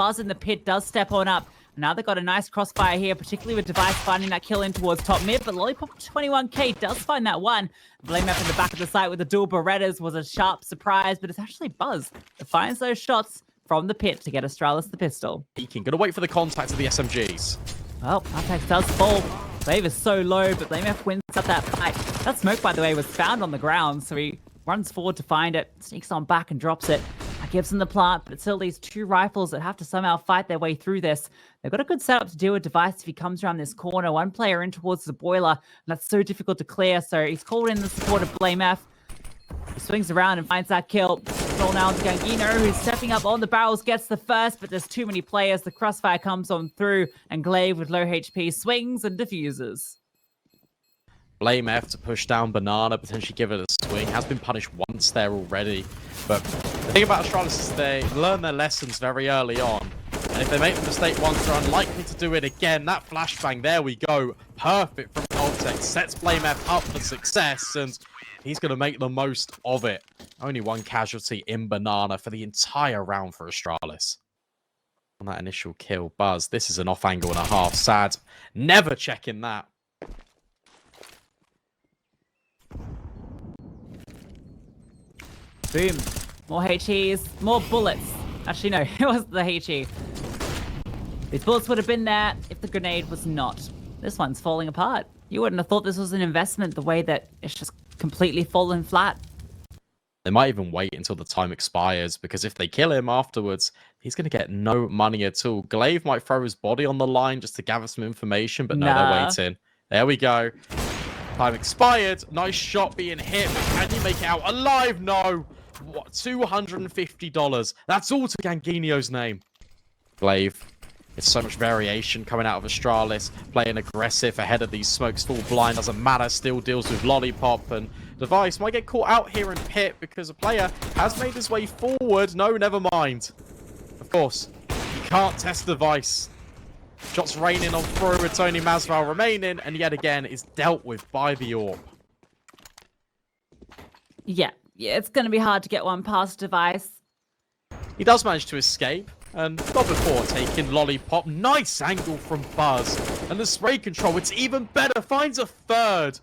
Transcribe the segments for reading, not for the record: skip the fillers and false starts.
Buzz in the pit does step on up. Now they've got a nice crossfire here, particularly with Device finding that kill in towards top mid, but Lollipop 21k does find that one. Blame up in the back of the site with the dual Berettas was a sharp surprise, but it's actually Buzz that finds those shots from the pit to get Astralis the pistol. Peeking, gonna wait for the contact of the SMGs. Well, Apex does fall. Glaive is so low, but BlameF wins up that fight. That smoke, by the way, was found on the ground, so he runs forward to find it, sneaks on back and drops it. That gives him the plant, but still these two rifles that have to somehow fight their way through this. They've got a good setup to deal with Device if he comes around this corner. One player in towards the boiler, and that's so difficult to clear, so he's called in the support of BlameF. He swings around and finds that kill. Roll now to Gangino, who's stepping up on the barrels, gets the first, but there's too many players. The crossfire comes on through, and Glaive with low HP swings and diffuses. BlameF to push down Banana, potentially give it a swing. Has been punished once there already. But the thing about Astralis is they learn their lessons very early on. And if they make the mistake once, they're unlikely to do it again. That flashbang, there we go. Perfect from Altec. Sets BlameF up for success, and he's going to make the most of it. Only one casualty in Banana for the entire round for Astralis. On that initial kill, Buzz, this is an off angle and a half. Sad. Never checking that. Boom. More HEs, more bullets. Actually, no, it wasn't the HE. These bullets would have been there if the grenade was not. This one's falling apart. You wouldn't have thought this was an investment the way that it's just completely fallen flat. They might even wait until the time expires, because if they kill him afterwards, he's going to get no money at all. Glaive might throw his body on the line just to gather some information, but no, they're waiting. There we go. Time expired. Nice shot being hit, but can you make it out alive? No. What? $250. That's all to Gangino's name. Glaive. It's so much variation coming out of Astralis. Playing aggressive ahead of these smokes. Full blind. Doesn't matter. Still deals with Lollipop. And Device might get caught out here in pit because a player has made his way forward. No, never mind. Of course, you can't test Device. Shots raining on through with Tony Masval remaining. And yet again, is dealt with by the AWP. Yeah, it's going to be hard to get one past Device. He does manage to escape. And not before taking Lollipop. Nice angle from Buzz. And the spray control, it's even better. Finds a third.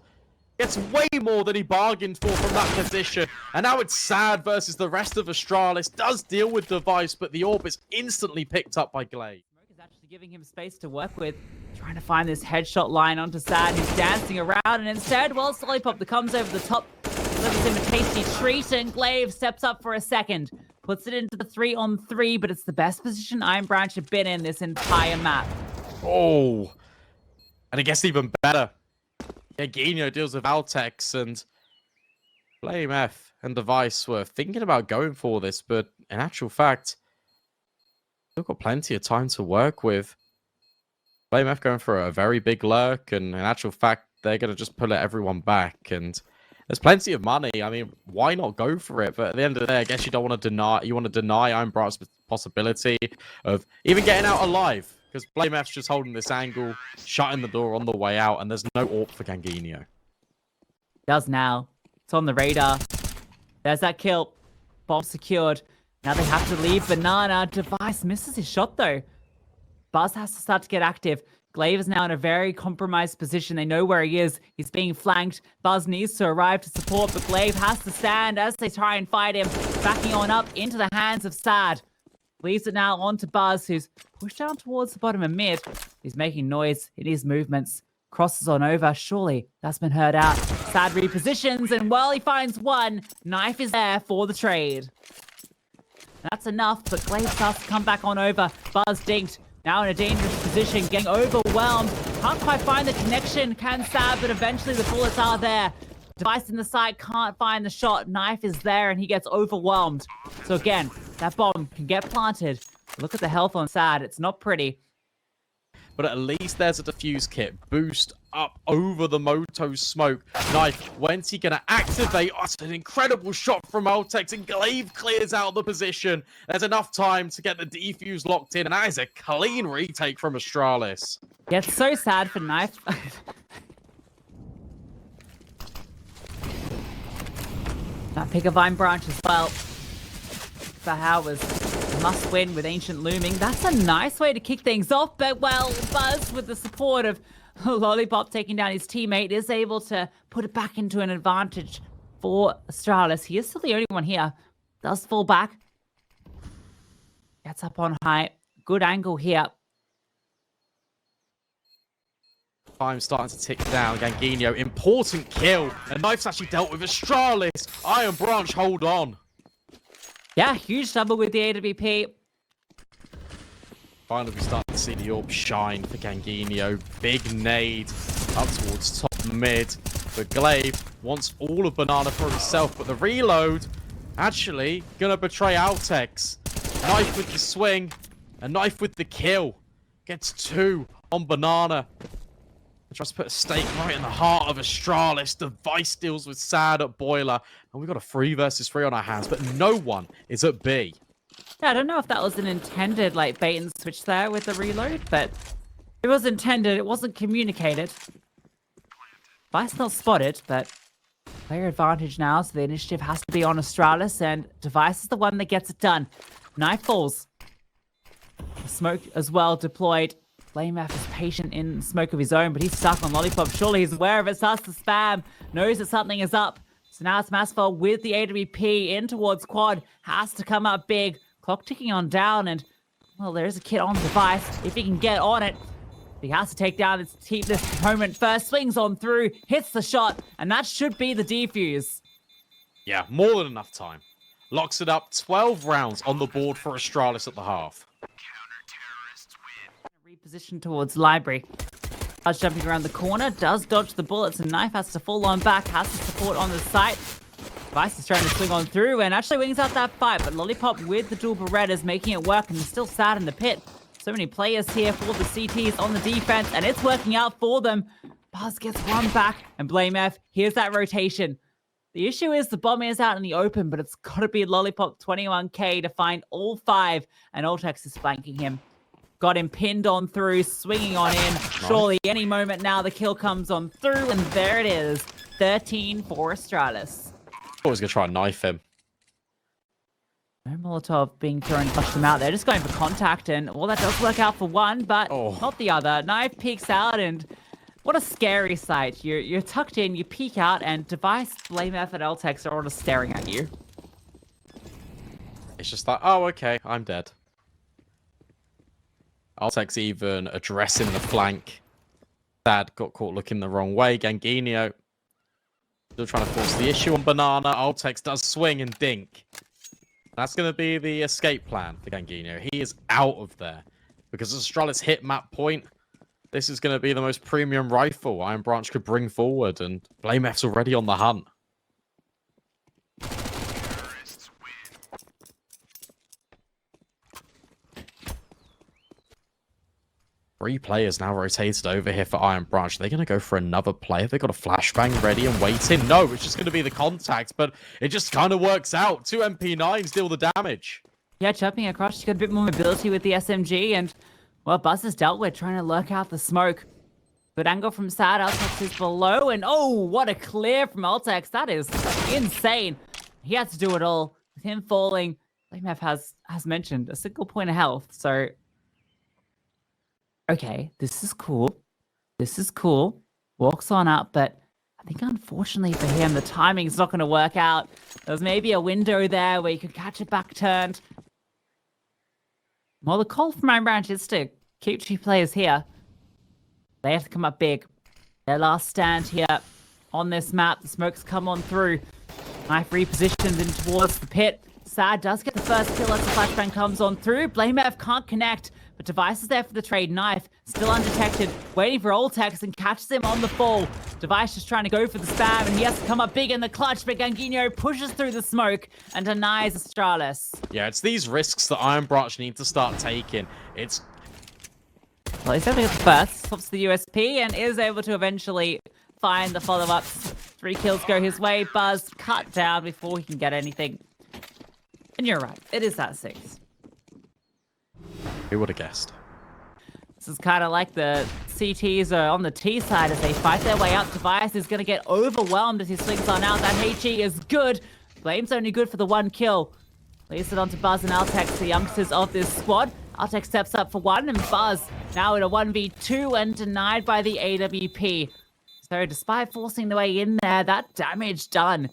Gets way more than he bargained for from that position. And now it's Sad versus the rest of Astralis. Does deal with Device, but the AWP is instantly picked up by Glaive. Smoke is actually giving him space to work with. Trying to find this headshot line onto Sad, who's dancing around. And instead, well, Lollipop that comes over the top delivers him a tasty treat. And Glaive steps up for a second. Puts it into the 3-on-3, but it's the best position Iron Branch have been in this entire map. Oh. And it gets even better. Gino deals with Altex, and BlameF and Device were thinking about going for this, but in actual fact, they've got plenty of time to work with. BlameF going for a very big lurk, and in actual fact, they're going to just pull everyone back, and there's plenty of money. I mean, why not go for it? But at the end of the day, I guess you don't want to deny. You want to deny Iron Branch's possibility of even getting out alive, because BlameF's just holding this angle, shutting the door on the way out, and there's no AWP for Gangino. Does now. It's on the radar. There's that kill. Bomb secured. Now they have to leave Banana. Device misses his shot though. Buzz has to start to get active. Glaive is now in a very compromised position. They know where he is. He's being flanked. Buzz needs to arrive to support, but Glaive has to stand as they try and fight him. Backing on up into the hands of Sad. Leaves it now on to Buzz, who's pushed down towards the bottom of mid. He's making noise in his movements. Crosses on over. Surely that's been heard out. Sad repositions, and while he finds one, Knife is there for the trade. That's enough, but Glaive starts to come back on over. Buzz dinked. Now in a dangerous position, getting overwhelmed. Can't quite find the connection. Can Sad, but eventually the bullets are there. Device in the side can't find the shot. Knife is there, and he gets overwhelmed. So again, that bomb can get planted. Look at the health on Sad. It's not pretty. But at least there's a defuse kit. Boost up over the Moto smoke. Knife, when's he going to activate? Oh, it's an incredible shot from Altex, and Glaive clears out the position. There's enough time to get the defuse locked in, and that is a clean retake from Astralis. Yeah, it's so sad for Knife. That pick of Vine Branch as well. For how was must win with Ancient looming. That's a nice way to kick things off, but well, Buzz, with the support of Lollipop taking down his teammate, is able to put it back into an advantage for Astralis. He is still the only one here. Does fall back. Gets up on high. Good angle here. Time starting to tick down. Ganginio, important kill. And Knife's actually dealt with Astralis. Iron Branch, hold on. Yeah, huge double with the AWP. Finally, we start to see the orb shine for Ganginio. Big nade up towards top mid. But Glaive wants all of Banana for himself. But the reload, actually, gonna betray Altex. Knife with the swing. A Knife with the kill. Gets 2 on Banana. Tries to put a stake right in the heart of Astralis. Device deals with Sad at Boiler. And we've got a 3 versus 3 on our hands. But no one is at B. Yeah, I don't know if that was an intended, like, bait and switch there with the reload. But it was intended. It wasn't communicated. Device not spotted, but player advantage now. So the initiative has to be on Astralis. And Device is the one that gets it done. Knife falls. Smoke as well deployed. FlameF is patient in smoke of his own, but he's stuck on Lollipop. Surely he's aware of it, starts to spam, knows that something is up. So now it's Massfall with the AWP in towards Quad. Has to come up big. Clock ticking on down, and, well, there is a kit on the Device. If he can get on it, he has to take down this opponent first. Swings on through, hits the shot, and that should be the defuse. Yeah, more than enough time. Locks it up. 12 rounds on the board for Astralis at the half. Reposition towards Library. Buzz jumping around the corner, does dodge the bullets, and Knife has to fall on back, has to support on the site. Device is trying to swing on through and actually wings out that fight, but Lollipop with the dual Berettas making it work, and he's still sad in the pit. So many players here for the CTs on the defense, and it's working out for them. Buzz gets one back, and Blame F, here's that rotation. The issue is the bomb is out in the open, but it's got to be Lollipop 21k to find all 5, and Oltex is flanking him. Got him pinned on through, swinging on in. Surely any moment now the kill comes on through, and there it is. 13 for Astralis. Always going to try and knife him. No Molotov being thrown, push them out there. Just going for contact, and well, that does work out for one, but not the other. Knife peeks out, and what a scary sight. You're tucked in, you peek out, and Device, Blame F, and Eltex are all just staring at you. It's just like, oh, okay, I'm dead. Altex even addressing the flank. Sad got caught looking the wrong way. Ganginio still trying to force the issue on Banana. Altex does swing and dink. That's going to be the escape plan for Ganginio. He is out of there. Because Astralis hit map point, this is going to be the most premium rifle Iron Branch could bring forward. And Blame F's already on the hunt. 3 players now rotated over here for Iron Branch. They're going to go for another player. They've got a flashbang ready and waiting. No, it's just going to be the contact, but it just kind of works out. 2 MP9s deal the damage. Yeah, jumping across, she's got a bit more mobility with the SMG, and, well, Buzz is dealt with, trying to lurk out the smoke. Good angle from Sad. Altex is below, and oh, what a clear from Altex. That is insane. He had to do it all. With him falling, FlameF has mentioned, a single point of health, so... Okay, this is cool. This is cool. Walks on up, but I think unfortunately for him, the timing's not going to work out. There's maybe a window there where you could catch it back turned. Well, the call from Iron Branch is to keep 2 players here. They have to come up big. Their last stand here on this map. The smokes come on through. Knife repositions in towards the pit. Sad does get the first kill as the flashbang comes on through. Blame F can't connect, but Device is there for the trade. Knife still undetected, waiting for Oltex and catches him on the fall. Device just trying to go for the spam, and he has to come up big in the clutch, but Ganginio pushes through the smoke and denies Astralis. Yeah, it's these risks that Iron Branch need to start taking. It's... Well, he's able to get the first, stops the USP, and is able to eventually find the follow-ups. 3 kills go his way. Buzz cut down before he can get anything. And you're right, it is that 6. Who would have guessed? This is kind of like the CTs are on the T side as they fight their way up. Device is going to get overwhelmed as he swings on out. That HE is good. Flame's only good for the 1 kill. Leaves it onto Buzz and Altex, the youngsters of this squad. Altex steps up for one, and Buzz now in a 1v2 and denied by the AWP. So despite forcing the way in there, that damage done.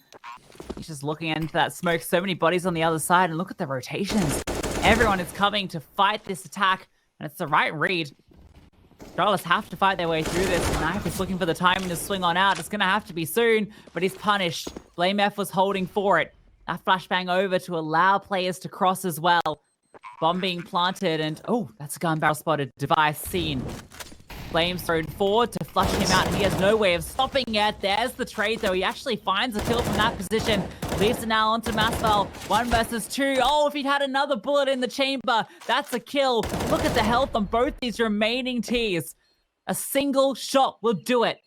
He's just looking into that smoke. So many bodies on the other side, and look at the rotations. Everyone is coming to fight this attack, and it's the right read. Astralis have to fight their way through this. Knife is looking for the timing to swing on out. It's going to have to be soon, but he's punished. Blame F was holding for it. That flashbang over to allow players to cross as well. Bomb being planted, and oh, that's a gun barrel spotted. Device seen. Flames thrown forward to flush him out, and he has no way of stopping it. There's the trade, though. He actually finds a kill from that position. Leaves it now onto Masval. 1 versus 2. Oh, if he'd had another bullet in the chamber, that's a kill. Look at the health on both these remaining Ts. A single shot will do it.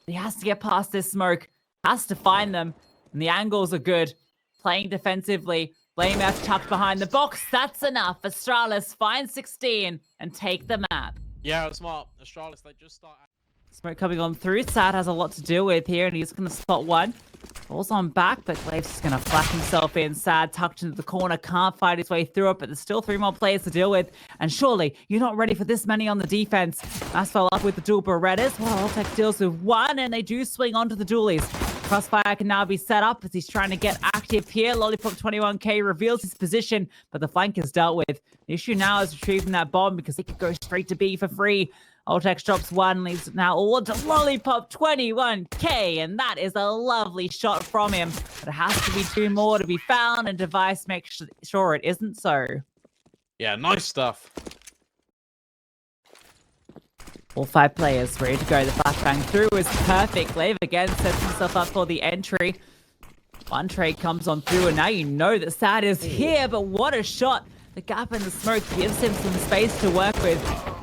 He has to get past this smoke. Has to find them. And the angles are good. Playing defensively. Blame F tucked behind the box. That's enough. Astralis find 16 and take the map. Yeah, smart. Astralis, they just start... Smoke coming on through. Sad has a lot to deal with here, and he's going to spot one. Falls on back, but Glaves is going to flash himself in. Sad tucked into the corner. Can't fight his way through it, but there's still 3 more players to deal with. And surely, you're not ready for this many on the defense. Masval up with the dual Berettas. Well, Altec deals with one, and they do swing onto the dualies. Crossfire can now be set up as he's trying to get active here. Lollipop 21k reveals his position, but the flank is dealt with. The issue now is retrieving that bomb because it could go straight to B for free. Ultex drops one, leaves it now all to Lollipop 21k, and that is a lovely shot from him. But it has to be 2 more to be found, and Device makes sure it isn't so. Yeah, nice stuff. All 5 players ready to go. The flashbang through is perfect. Glaive again sets himself up for the entry. One trade comes on through, and now you know that Sad is here, but what a shot. The gap in the smoke gives him some space to work with.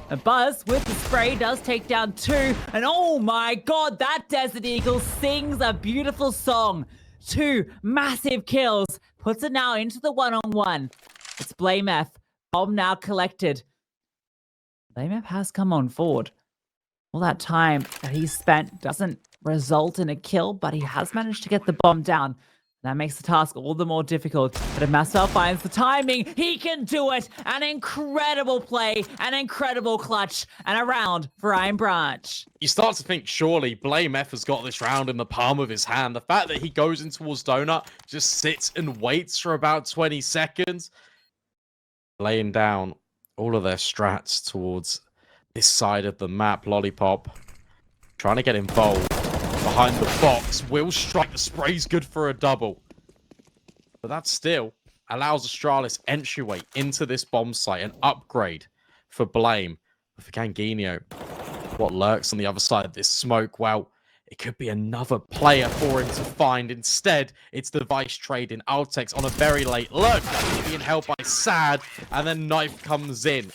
A Buzz with the spray does take down 2, and oh my god, that Desert Eagle sings a beautiful song. 2 massive kills, puts it now into the 1-on-1. It's Blame F. Bomb now collected. Blame F has come on forward. All that time that he spent doesn't result in a kill, but he has managed to get the bomb down. That makes the task all the more difficult. But if Masval finds the timing, he can do it! An incredible play, an incredible clutch, and a round for Iron Branch. You start to think, surely, Blame F has got this round in the palm of his hand. The fact that he goes in towards Donut, just sits and waits for about 20 seconds, laying down all of their strats towards this side of the map. Lollipop trying to get involved behind the box. Will strike. The spray's good for a double, but that still allows Astralis entryway into this bomb site, an upgrade for Blame. But for Ganginio, what lurks on the other side of this smoke? Well, it could be another player for him to find. Instead, it's Device trading Altex on a very late look. That's being held by Sad, and then Knife comes in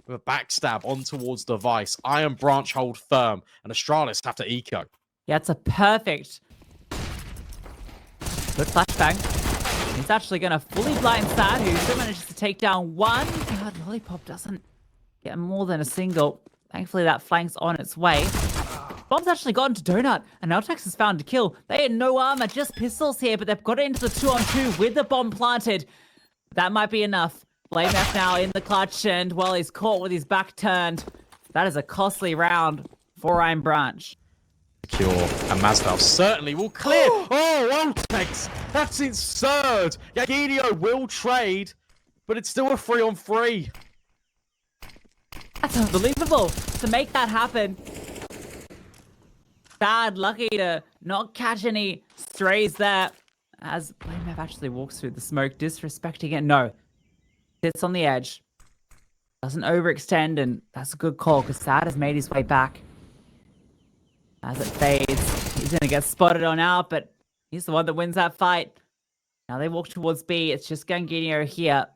with a backstab on towards Device. Iron Branch hold firm, and Astralis have to eco. Yeah, it's a perfect good flashbang. He's actually going to fully blind Sad, who still manages to take down one. God, Lollipop doesn't get more than a single. Thankfully, that flank's on its way. Bomb's actually gotten to Donut, and Altex has found a kill. They had no armor, just pistols here, but they've got it into the 2-on-2 with the bomb planted. That might be enough. Blame F now in the clutch, and well, he's caught with his back turned. That is a costly round for Iron Branch. Secure, and Masval certainly will clear. Oh, Altex! That's absurd! Ganginio will trade, but it's still a 3-on-3. That's unbelievable to make that happen. Sad, lucky to not catch any strays there. As Blame F actually walks through the smoke, disrespecting it. No. Sits on the edge. Doesn't overextend, and that's a good call because Sad has made his way back. As it fades, he's going to get spotted on out, but he's the one that wins that fight. Now they walk towards B. It's just Ganginio here.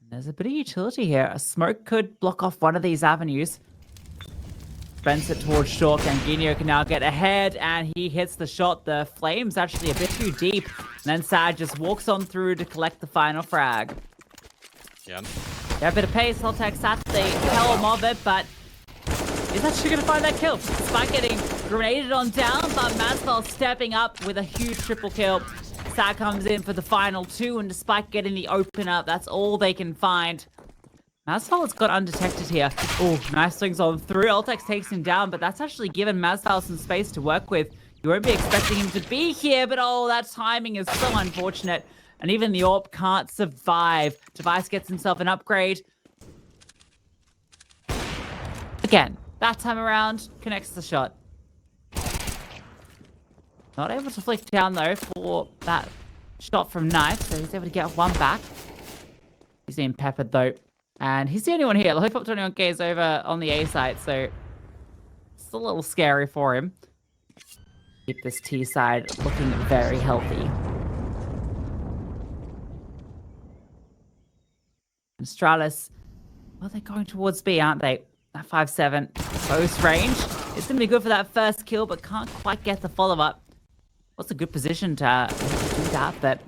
There's a bit of utility here. A smoke could block off one of these avenues. Spends it towards short. Ganginio can now get ahead, and he hits the shot. The flame's actually a bit too deep. And then Sad just walks on through to collect the final frag. Yeah. A bit of pace. Altex at the helm of it, but he's actually going to find that kill. Despite getting grenaded on down, but Masval stepping up with a huge triple kill. Sad comes in for the final two, and despite getting the opener, that's all they can find. Masval has got undetected here. Oh, nice swings on through. Ultex takes him down, but that's actually given Masval some space to work with. You won't be expecting him to be here, but oh, that timing is so unfortunate. And even the AWP can't survive. Device gets himself an upgrade. Again, that time around, connects the shot. Not able to flick down, though, for that shot from Knife, so he's able to get one back. He's being peppered, though. And he's the only one here. Lollipop 21K is over on the A side, so it's a little scary for him. Keep this T side looking very healthy. Astralis, well, they're going towards B, aren't they? That 5-7, close range. It's going to be good for that first kill, but can't quite get the follow-up. What's a good position to do that, but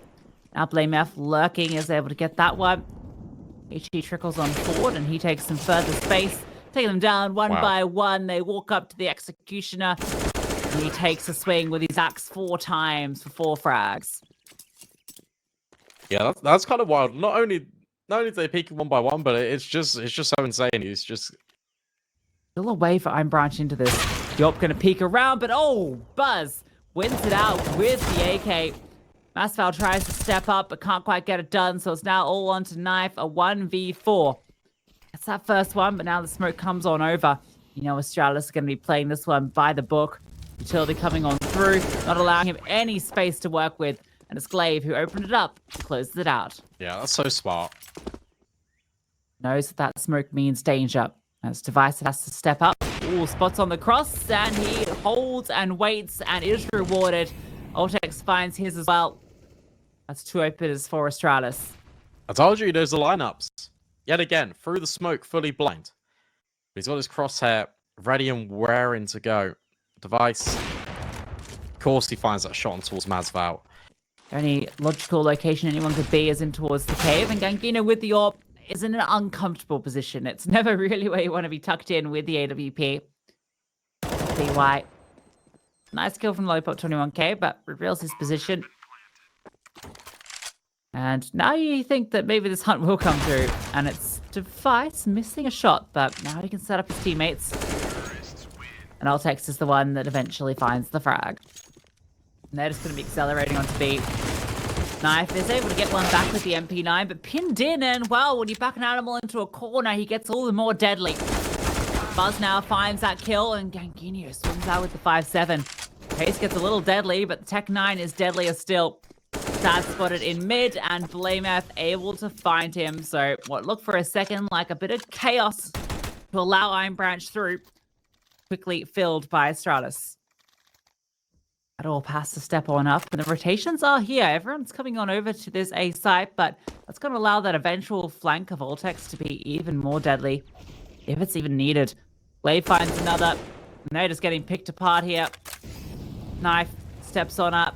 now BlameF lurking is able to get that one. HE trickles on forward, and he takes some further space. Taking them down one by one. They walk up to the Executioner, and he takes a swing with his axe 4 times for 4 frags. Yeah, that's kind of wild. Not only do they peek one by one, but it's just so insane. He's just still a way for Einbranch into this. Yop gonna peek around, but oh, Buzz wins it out with the AK. Masval tries to step up, but can't quite get it done, so it's now all onto Knife, a 1v4. That's that first one, but now the smoke comes on over. You know Astralis is going to be playing this one by the book. Utility coming on through, not allowing him any space to work with. And it's Glaive who opened it up, closes it out. Yeah, that's so smart. Knows that smoke means danger. As Device has to step up. Ooh, spots on the cross, and he holds and waits and is rewarded. Ultex finds his as well. That's 2 openers for Astralis. I told you he knows the lineups. Yet again, through the smoke, fully blind. He's got his crosshair ready and raring to go. Device. Of course he finds that shot on towards Masval. The only logical location anyone could be is in towards the cave, and Gangino with the AWP is in an uncomfortable position. It's never really where you want to be tucked in with the AWP. See why. Nice kill from Lollipop 21K, but reveals his position. And now you think that maybe this hunt will come through, and it's Device missing a shot, but now he can set up his teammates. And Ultex is the one that eventually finds the frag. And they're just going to be accelerating onto B. Knife is able to get one back with the MP9, but pinned in, and well, when you back an animal into a corner, he gets all the more deadly. Buzz now finds that kill, and Gangino swings out with the 5-7. Pace gets a little deadly, but the Tech 9 is deadlier still. Sad spotted in mid, and BlameF able to find him. So what looked for a second like a bit of chaos to allow Einbranch through, quickly filled by Astralis. That all pass to step on up, and the rotations are here. Everyone's coming on over to this A site, but that's going to allow that eventual flank of Ultex to be even more deadly, if it's even needed. Glaive finds another, and they're just getting picked apart here. Knife steps on up.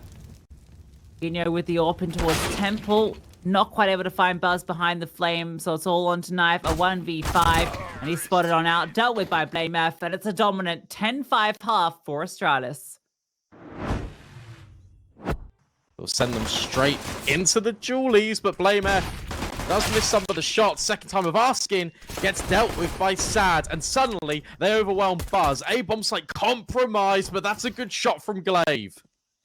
Gino with the AWP in towards Temple. Not quite able to find Buzz behind the flame, so it's all onto Knife, a 1v5, and he's spotted on out, dealt with by BlameF, and it's a dominant 10-5 half for Astralis. We'll send them straight into the Julies, but BlameF does miss some of the shots. Second time of asking, gets dealt with by Sad, and suddenly they overwhelm Buzz. A-bomb site compromised, but that's a good shot from Glaive.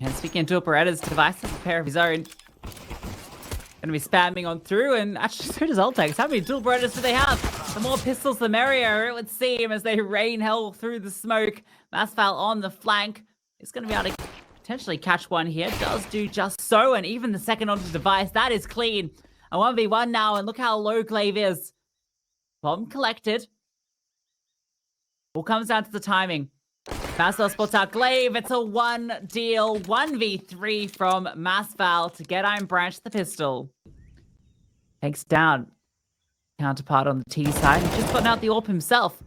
And speaking to Beretta's Device has a pair of his own. Gonna be spamming on through, and actually so does Ultex. How many dual Berettas do they have? The more pistols, the merrier, it would seem, as they rain hell through the smoke. Masval on the flank. He's gonna be able to potentially catch one here. Does do just so, and even the second onto Device. That is clean. A 1v1 now, and look how low Glaive is. Bomb collected. All comes down to the timing. Masval spots out Glaive. It's a one deal, 1v3 from Masval to get Einbranch the pistol. Takes down counterpart on the T side. He's just gotten out the AWP himself.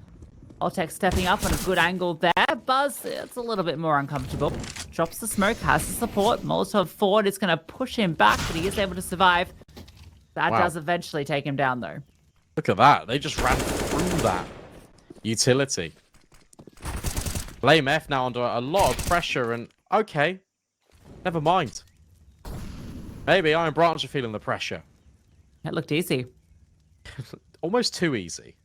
Ultex stepping up on a good angle there. Buzz, it's a little bit more uncomfortable. Drops the smoke, has the support. Molotov forward is going to push him back, but he is able to survive. That does eventually take him down, though. Look at that. They just ran through that utility. BlameF now under a lot of pressure, and okay, never mind. Maybe Iron Branch are feeling the pressure. That looked easy. Almost too easy.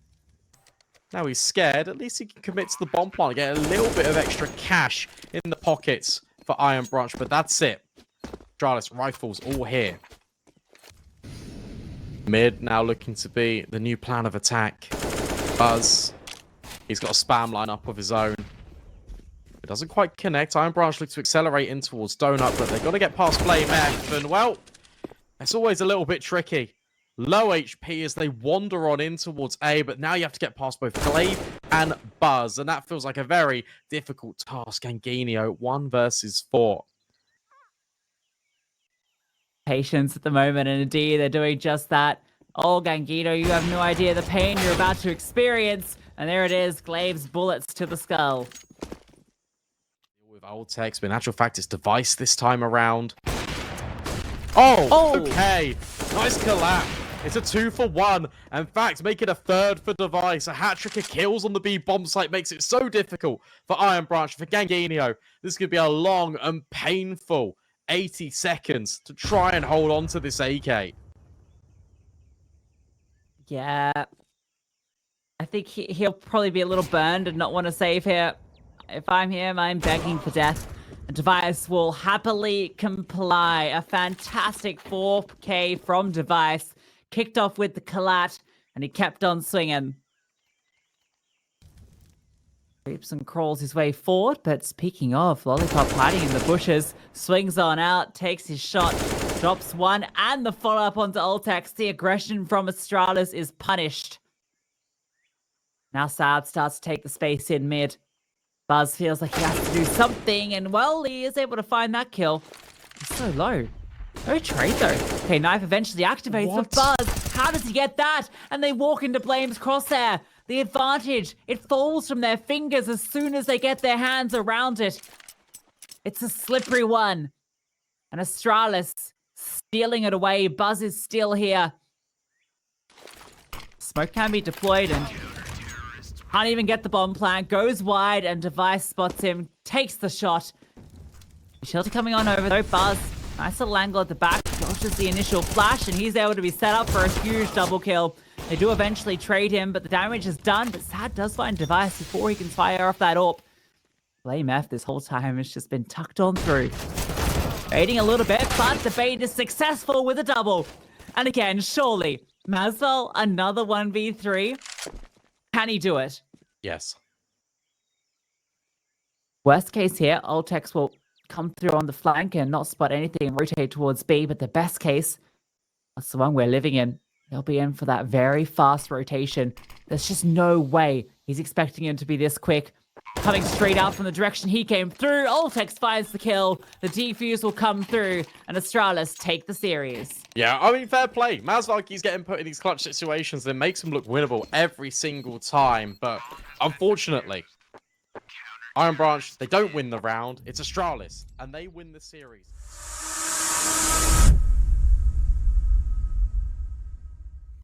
Now he's scared. At least he can commit to the bomb plant, get a little bit of extra cash in the pockets for Iron Branch, but that's it. Astralis rifles all here. Mid now looking to be the new plan of attack. Buzz. He's got a spam line up of his own. It doesn't quite connect. Iron Branch looks to accelerate in towards Donut, but they've got to get past Flame F. And, well, it's always a little bit tricky. Low HP as they wander on in towards A, but now you have to get past both Glaive and Buzz. And that feels like a very difficult task. Ganginio, 1 versus 4. Patience at the moment, and indeed they're doing just that. Oh, Gangino, you have no idea the pain you're about to experience. And there it is, Glaive's bullets to the skull. With old text, but in actual fact, it's Device this time around. Oh, okay. Nice collapse. It's a 2-for-1. In fact, make it a 3rd for Device. A hat-trick of kills on the B bomb site makes it so difficult for Iron Branch, for Ganginio. This could be a long and painful 80 seconds to try and hold on to this AK. Yeah. I think he'll probably be a little burned and not want to save here. If I'm him, I'm begging for death. Device will happily comply. A fantastic 4K from Device. Kicked off with the collat, and he kept on swinging. Creeps and crawls his way forward, but speaking of, Lollipop hiding in the bushes, swings on out, takes his shot, drops one, and the follow-up onto Ultex. The aggression from Astralis is punished. Now Saad starts to take the space in mid. Buzz feels like he has to do something, and well, he is able to find that kill. He's so low. No trade though. Okay, Knife eventually activates with Buzz. How does he get that? And they walk into Blame's crosshair. The advantage, it falls from their fingers as soon as they get their hands around it. It's a slippery one. And Astralis stealing it away. Buzz is still here. Smoke can be deployed and can't even get the bomb plant. Goes wide and Device spots him. Takes the shot. Shelter coming on over though. Buzz. Nice little angle at the back. Dodges the initial flash and he's able to be set up for a huge double kill. They do eventually trade him, but the damage is done. But Sad does find Device before he can fire off that AWP. Flame F this whole time has just been tucked on through. Baiting a little bit, but the bait is successful with a double. And again, surely, Masvel, another 1v3. Can he do it? Yes. Worst case here, Ultex will come through on the flank and not spot anything and rotate towards B, but the best case, that's the one we're living in. They'll be in for that very fast rotation. There's just no way he's expecting him to be this quick. Coming straight out from the direction he came through, Ultex finds the kill. The defuse will come through, and Astralis take the series. Yeah, I mean, fair play. Mazvalky's getting put in these clutch situations that makes him look winnable every single time, but unfortunately, Iron Branch, they don't win the round. It's Astralis, and they win the series.